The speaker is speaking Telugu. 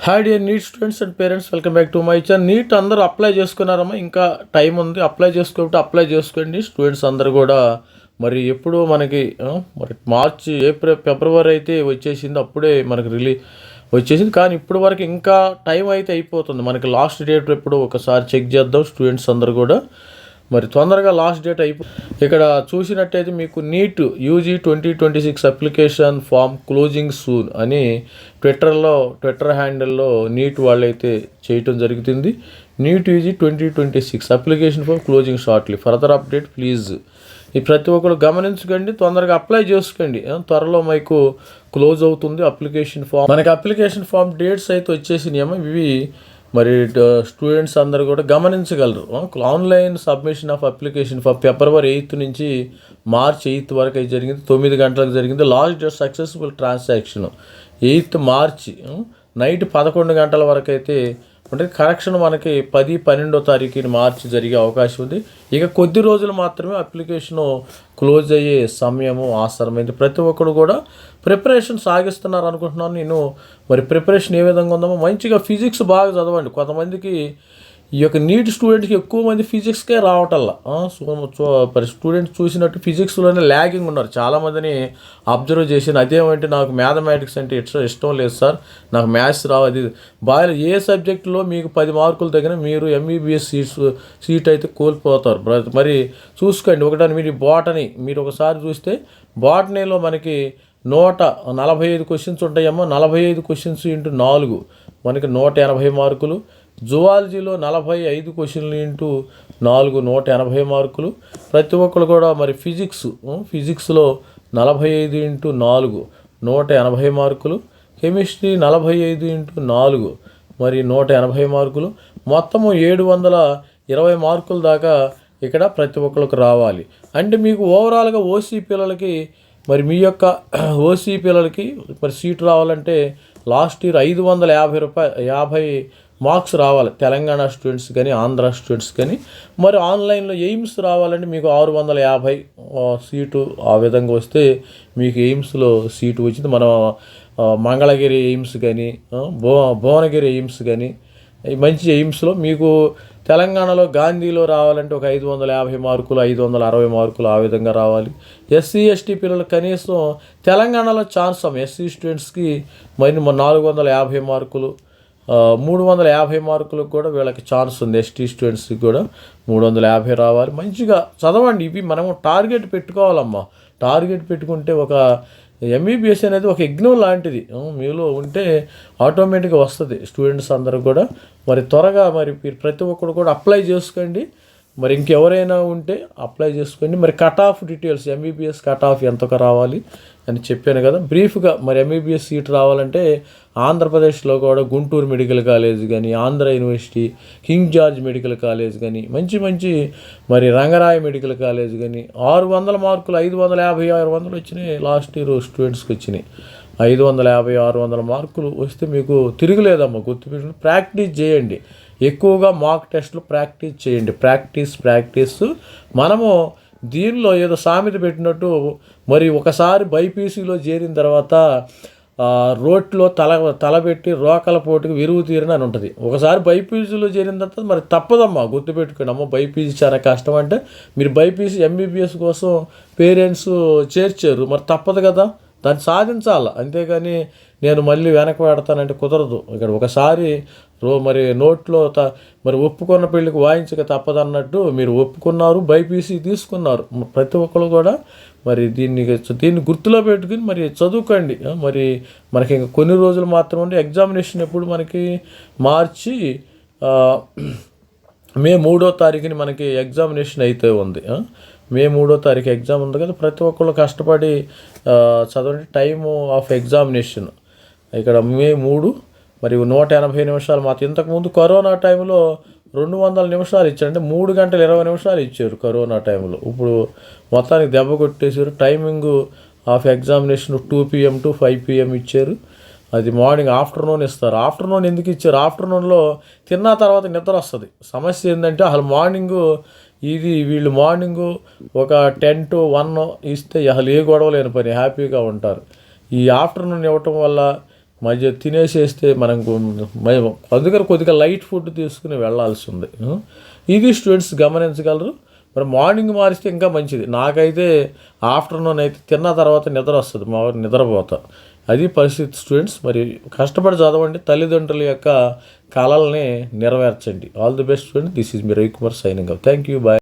Hi dear NEET students and parents, welcome back to my channel. NEET అందరూ అప్లై చేసుకున్నారమ్మా, ఇంకా టైం ఉంది. అప్లై అప్లై చేసుకోండి స్టూడెంట్స్ అందరూ కూడా. మరి ఎప్పుడు మనకి మరి మార్చి ఏప్రిల్ ఫిబ్రవరి అయితే వచ్చేసింది, అప్పుడే మనకి వచ్చేసింది. కానీ ఇప్పటి వరకు ఇంకా టైం అయితే అయిపోతుంది. మనకి లాస్ట్ డేట్ ఎప్పుడు ఒకసారి చెక్ చేద్దాం స్టూడెంట్స్ అందరూ కూడా. మరి తొందరగా లాస్ట్ డేట్ ఇక్కడ చూసినట్టయితే మీకు NEET UG 2026 application form closing soon అని ట్విట్టర్ హ్యాండిల్లో నీట్ వాళ్ళైతే చేయటం జరుగుతుంది. NEET UG 2026 application form closing shortly, further update please. ఈ ప్రతి ఒక్కరు గమనించకండి, తొందరగా అప్లై చేసుకోండి. త్వరలో మీకు క్లోజ్ అవుతుంది అప్లికేషన్ ఫామ్. మనకి అప్లికేషన్ ఫామ్ డేట్స్ అయితే వచ్చేసినాయేమో ఇవి. మరి స్టూడెంట్స్ అందరూ కూడా గమనించగలరు. Online submission of application for ఫిబ్రవరి 8 నుంచి మార్చ్ 8 వరకు అయితే జరిగింది. 9 గంటలకు జరిగింది. లాస్ట్ డేట్ సక్సెస్ఫుల్ ట్రాన్సాక్షన్ 8 మార్చి నైట్ 11 గంటల వరకు అయితే అంటే కరెక్షన్ మనకి 10-12 తారీఖుని మార్చి జరిగే అవకాశం ఉంది. ఇక కొద్ది రోజులు మాత్రమే అప్లికేషను క్లోజ్ అయ్యే సమయము ఆసరమైంది. ప్రతి ఒక్కరు కూడా ప్రిపరేషన్ సాగిస్తున్నారు అనుకుంటున్నాను నేను. మరి ప్రిపరేషన్ ఏ విధంగా ఉందామో, మంచిగా ఫిజిక్స్ బాగా చదవండి. కొంతమందికి ఈ యొక్క నీట్ స్టూడెంట్కి ఎక్కువ మంది ఫిజిక్స్కే రావటల్లా. స్టూడెంట్స్ చూసినట్టు ఫిజిక్స్లోనే ల్యాగింగ్ ఉన్నారు. చాలామందిని అబ్జర్వ్ చేసాను. అదేమంటే నాకు మ్యాథమెటిక్స్ అంటే ఇష్టం లేదు సార్, నాకు మ్యాథ్స్ రావు. అది బాగా ఏ సబ్జెక్టులో మీకు 10 మార్కులు తగిన మీరు ఎంబీబీఎస్ సీట్ అయితే కోల్పోతారు. మరి చూసుకోండి. ఒకటని మీరు ఒకసారి చూస్తే బాటనీలో మనకి 145 క్వశ్చన్స్ ఉంటాయమ్మా. 45 క్వశ్చన్స్ ఇంటూ 4 మనకి 180 మార్కులు. జువాలజీలో 45 క్వశ్చన్లు ఇంటూ 4 180 మార్కులు. ప్రతి ఒక్కరు కూడా మరి ఫిజిక్స్లో 45 ఇంటూ 4 180 మార్కులు. కెమిస్ట్రీ 45 ఇంటూ 4 మరి 180 మార్కులు. మొత్తము 720 మార్కుల దాకా ఇక్కడ ప్రతి ఒక్కరికి రావాలి. అంటే మీకు ఓవరాల్గా ఓసీ పిల్లలకి మరి మీ యొక్క ఓసీ పిల్లలకి మరి సీటు రావాలంటే లాస్ట్ ఇయర్ 550 మార్క్స్ రావాలి తెలంగాణ స్టూడెంట్స్ కానీ ఆంధ్ర స్టూడెంట్స్ కానీ. మరి ఆన్లైన్లో ఎయిమ్స్ రావాలంటే మీకు 650 సీటు ఆ విధంగా వస్తే మీకు ఎయిమ్స్లో సీటు వచ్చింది. మన మంగళగిరి ఎయిమ్స్ కానీ భువనగిరి ఎయిమ్స్ కానీ మంచి ఎయిమ్స్లో మీకు తెలంగాణలో గాంధీలో రావాలంటే ఒక 550 మార్కులు 560 మార్కులు ఆ విధంగా రావాలి. ఎస్సీ ఎస్టీ పిల్లలు కనీసం తెలంగాణలో ఛాన్స్ ఎస్సీ స్టూడెంట్స్కి మరి 450 మార్కులు 350 మార్కులకు కూడా వీళ్ళకి ఛాన్స్ ఉంది. ఎస్టీ స్టూడెంట్స్కి కూడా 350 రావాలి. మంచిగా చదవండి. ఇవి మనము టార్గెట్ పెట్టుకోవాలమ్మా. టార్గెట్ పెట్టుకుంటే ఒక ఎంబీబీఎస్ అనేది ఒక యజ్ఞం లాంటిది. మీలో ఉంటే ఆటోమేటిక్గా వస్తుంది. స్టూడెంట్స్ అందరూ కూడా మరి త్వరగా మరి ప్రతి ఒక్కరు కూడా అప్లై చేసుకోండి. మరి ఇంకెవరైనా ఉంటే అప్లై చేసుకోండి. మరి cut off details, MBBS cut off ఎంతకు రావాలి అని చెప్పాను కదా బ్రీఫ్గా. మరి ఎంబీబీఎస్ సీట్ రావాలంటే ఆంధ్రప్రదేశ్లో కూడా గుంటూరు మెడికల్ కాలేజ్ కానీ, Andhra university, king George medical college కానీ, మంచి మరి రంగరాయ మెడికల్ కాలేజ్ కానీ 600 మార్కులు 550 600 వచ్చినాయి. లాస్ట్ ఇయర్ స్టూడెంట్స్కి వచ్చినాయి 550 600 మార్కులు వస్తే మీకు తిరగలేదమ్మా. గుర్తుపెట్టుకుని ప్రాక్టీస్ చేయండి. ఎక్కువగా మాక్ టెస్ట్లు ప్రాక్టీస్ చేయండి. ప్రాక్టీస్ మనము దీనిలో ఏదో సామెత పెట్టినట్టు మరి ఒకసారి బైపీసీలో చేరిన తర్వాత రోట్లో తలబెట్టి రోకల పోటుకు విరుగు తీరని అని ఉంటుంది. ఒకసారి బైపీసీలో చేరిన తర్వాత మరి తప్పదమ్మా. గుర్తుపెట్టుకోండి అమ్మ, బైపీసీ చాలా కష్టం. అంటే మీరు బైపీసీ ఎంబీబీఎస్ కోసం పేరెంట్స్ చేర్చారు, మరి తప్పదు కదా, దాన్ని సాధించాలి. అంతేగాని నేను మళ్ళీ వెనక్కి పెడతానంటే కుదరదు. ఇక్కడ ఒకసారి మరి నోట్లో మరి ఒప్పుకున్న పెళ్ళికి వాయించక తప్పదన్నట్టు మీరు ఒప్పుకున్నారు, బైపీసీ తీసుకున్నారు. ప్రతి ఒక్కరు కూడా మరి దీన్ని గుర్తులో పెట్టుకుని మరి చదువుకోండి. మరి మనకి ఇంకా కొన్ని రోజులు మాత్రం ఉంటే ఎగ్జామినేషన్ ఎప్పుడు మనకి మార్చి మే 3వ తారీఖుని మనకి ఎగ్జామినేషన్ అయితే ఉంది. మే 3వ తారీఖు ఎగ్జామ్ ఉంది కదా. ప్రతి ఒక్కళ్ళు కష్టపడి చదవండి. టైము ఆఫ్ ఎగ్జామినేషన్ ఇక్కడ మే 3 మరి 180 నిమిషాలు మాత్రం. ఇంతకుముందు కరోనా టైంలో 200 నిమిషాలు ఇచ్చారు, అంటే 3 గంటల 20 నిమిషాలు ఇచ్చారు కరోనా టైంలో. ఇప్పుడు మొత్తానికి దెబ్బ కొట్టేసారు. Timing of examination 2 PM to 5 PM ఇచ్చారు. అది మార్నింగ్ ఆఫ్టర్నూన్ ఇస్తారు. ఆఫ్టర్నూన్ ఎందుకు ఇచ్చారు? ఆఫ్టర్నూన్లో తిన్న తర్వాత నిద్ర వస్తుంది. సమస్య ఏంటంటే అసలు వీళ్ళు మార్నింగు ఒక 10 to 1 ఇస్తే అసలు ఏ గొడవ లేని పని, హ్యాపీగా ఉంటారు. ఈ ఆఫ్టర్నూన్ ఇవ్వటం వల్ల మధ్య తినేసేస్తే మనకు అందుకని కొద్దిగా లైట్ ఫుడ్ తీసుకుని వెళ్ళాల్సి ఉంది. ఇది స్టూడెంట్స్ గమనించగలరు. మరి మార్నింగ్ మారిస్తే ఇంకా మంచిది. నాకైతే ఆఫ్టర్నూన్ అయితే తిన్న తర్వాత నిద్ర వస్తుంది, నిద్రపోతా. అది పరిస్థితి స్టూడెంట్స్. మరి కష్టపడి చదవండి, తల్లిదండ్రుల యొక్క కలల్ని నెరవేర్చండి. All the best student. This is మీ Ravikumar signing off. Thank you. Bye.